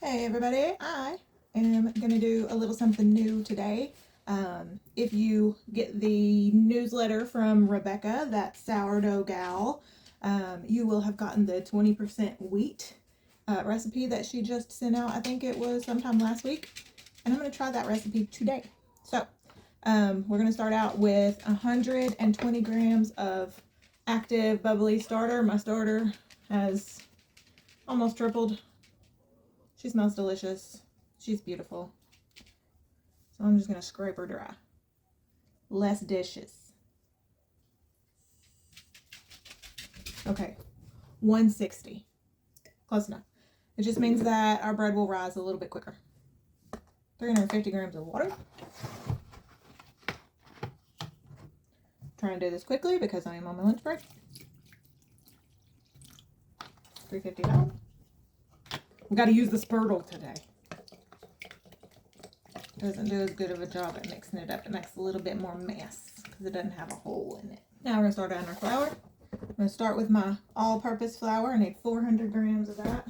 Hey everybody, I am going to do a little something new today. If you get the newsletter from Rebecca, that sourdough gal, you will have gotten the 20% wheat recipe that she just sent out. I think it was sometime last week, and I'm going to try that recipe today. So we're going to start out with 120 grams of active bubbly starter. My starter has almost tripled. She smells delicious. She's beautiful. So I'm just going to scrape her dry. Less dishes. Okay, 160. Close enough. It just means that our bread will rise a little bit quicker. 350 grams of water. Trying to do this quickly because I am on my lunch break. 350 down. We got to use the spurtle today. Doesn't do as good of a job at mixing it up. It makes a little bit more mess because it doesn't have a hole in it. Now we're going to start on our flour. I'm going to start with my all-purpose flour. I need 400 grams of that.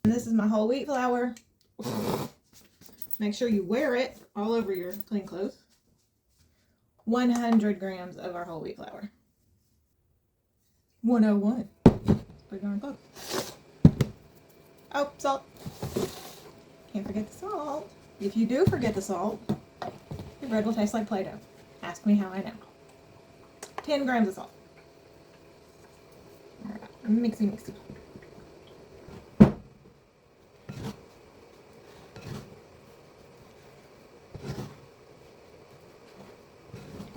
And this is my whole wheat flour. Make sure you wear it all over your clean clothes. 100 grams of our whole wheat flour. 101. Pretty darn close. Oh, salt. Can't forget the salt. If you do forget the salt, your bread will taste like Play-Doh. Ask me how I know. 10 grams of salt. All right, mixy.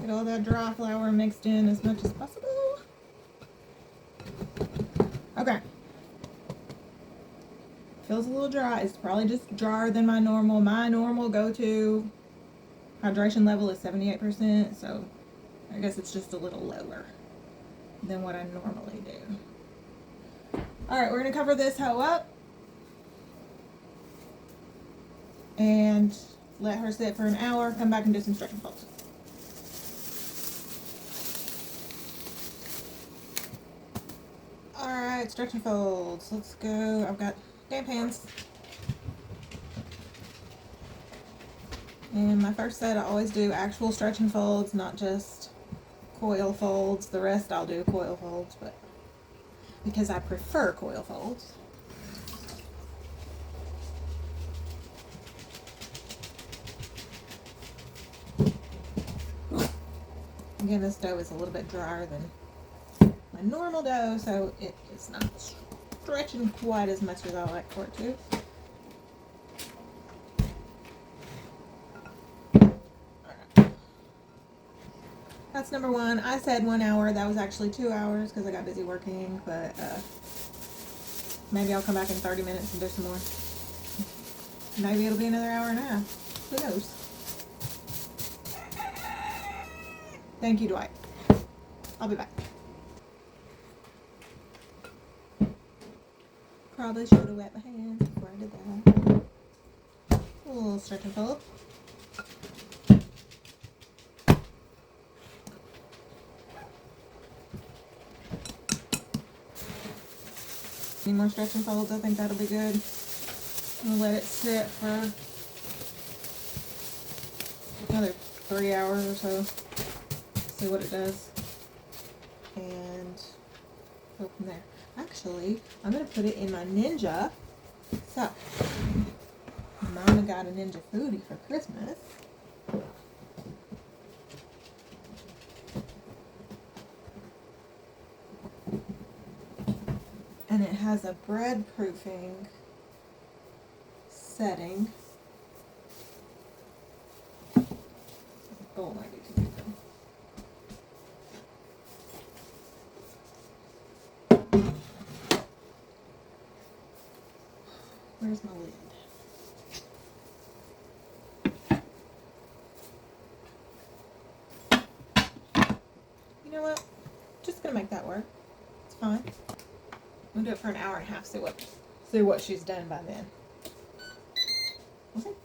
Get all that dry flour mixed in as much as possible. Okay. Feels a little dry. It's probably just drier than my normal. My normal go-to hydration level is 78%, so I guess it's just a little lower than what I normally do. Alright, we're going to cover this hoe up and let her sit for an hour. Come back and do some stretch and folds. Alright, stretch and folds. Let's go. I've got damp hands. And my first set, I always do actual stretch and folds, not just coil folds. The rest I'll do coil folds, but because I prefer coil folds. Again, this dough is a little bit drier than my normal dough, so it is not stretching quite as much as I like for it to. Alright. That's number one. I said 1 hour. That was actually 2 hours because I got busy working, but maybe I'll come back in 30 minutes and do some more. Maybe it'll be another hour and a half. Who knows? Thank you, Dwight. I'll be back. Probably should have wet my hands before I did that. A little stretch and fold. Any more stretch and folds? I think that'll be good. I'll let it sit for another 3 hours or so. See what it does. And go from there. Actually, I'm going to put it in my Ninja. So, Mama got a Ninja Foodie for Christmas. And it has a bread proofing setting. Oh, might be too big. Where's my lid? You know what? Just gonna make that work. It's fine. We'll do it for an hour and a half. See what she's done by then. Okay.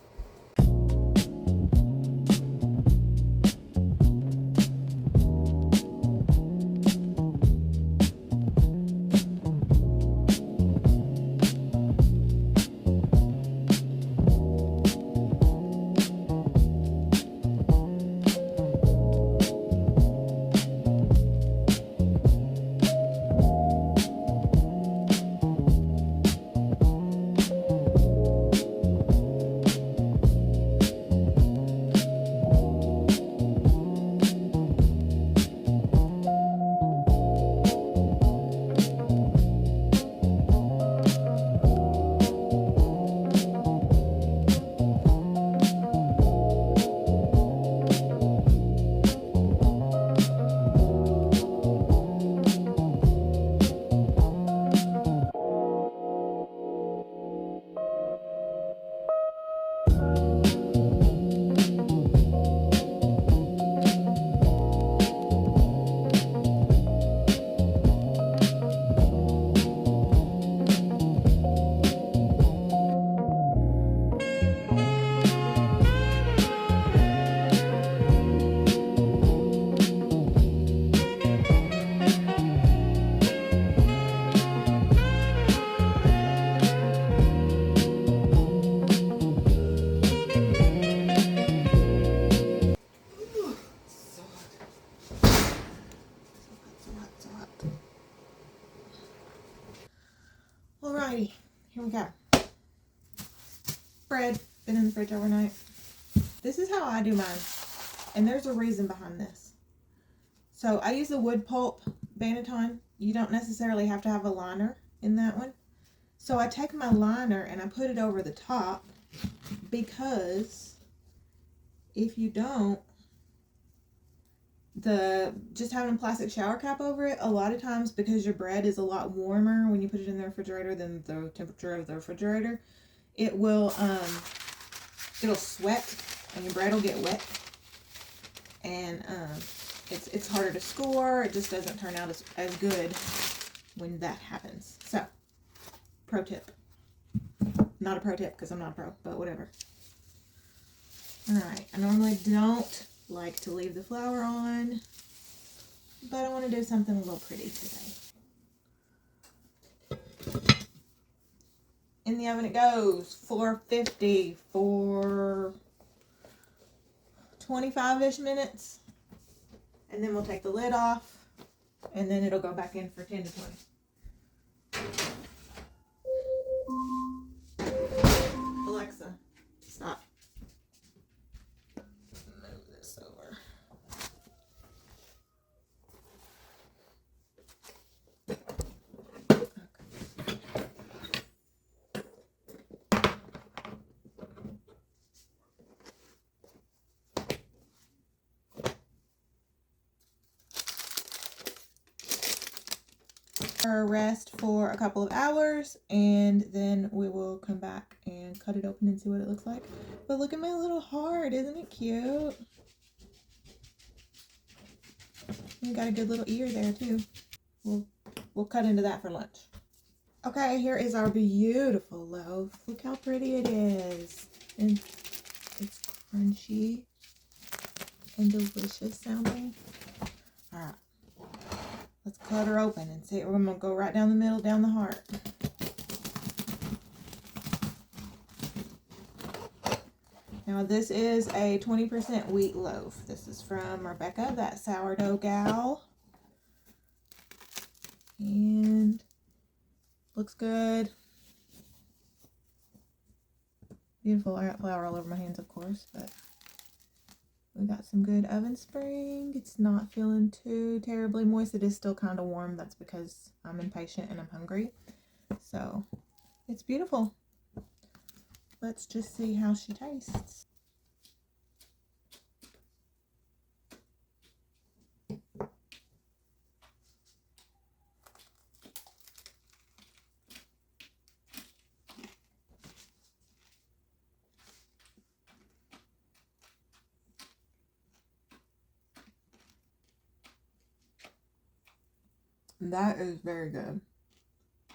Okay. Bread, been in the fridge overnight. This is how I do mine. And there's a reason behind this. So I use the wood pulp Banneton. You don't necessarily have to have a liner in that one. So I take my liner and I put it over the top, because if you don't, just having a plastic shower cap over it, a lot of times, because your bread is a lot warmer when you put it in the refrigerator than the temperature of the refrigerator, it will it'll sweat and your bread will get wet, and it's harder to score. It just doesn't turn out as good when that happens. So, pro tip. Not a pro tip because I'm not a pro, but whatever. Alright, I normally don't like to leave the flour on, but I want to do something a little pretty today. In the oven it goes, 450 for 25-ish minutes, and then we'll take the lid off, and then it'll go back in for 10 to 20. Alexa, stop. Move this over. Rest for a couple of hours, and then we will come back and cut it open and see what it looks like. But look at my little heart, isn't it cute? We got a good little ear there too. We'll cut into that for lunch. Okay, here is our beautiful loaf. Look how pretty it is, and it's crunchy and delicious sounding. All right. Let's cut her open and see. We're going to go right down the middle, down the heart. Now this is a 20% wheat loaf. This is from Rebecca, that sourdough gal. And looks good. Beautiful. I got flour all over my hands, of course, but we got some good oven spring. It's not feeling too terribly moist. It is still kind of warm. That's because I'm impatient and I'm hungry. So it's beautiful. Let's just see how she tastes. That is very good.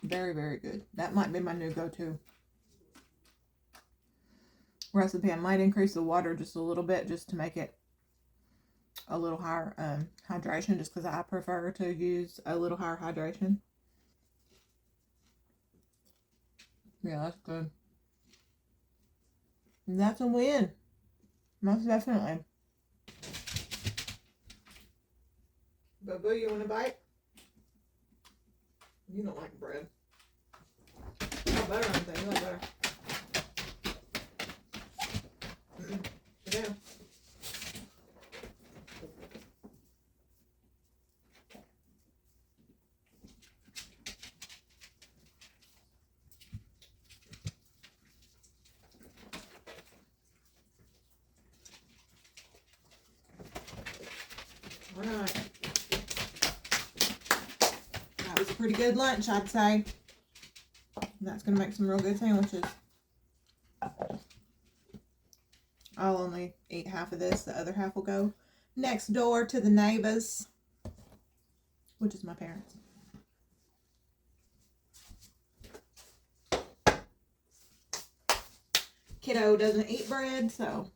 Very, very good. That might be my new go-to recipe. I might increase the water just a little bit just to make it a little higher hydration, just because I prefer to use a little higher hydration. Yeah, that's good. And that's a win. Most definitely. Boo, you want a bite? You don't like bread. No butter on anything. You like butter. You do. All right. That was a pretty good lunch, I'd say. That's going to make some real good sandwiches. I'll only eat half of this. The other half will go next door to the neighbors, which is my parents. Kiddo doesn't eat bread, so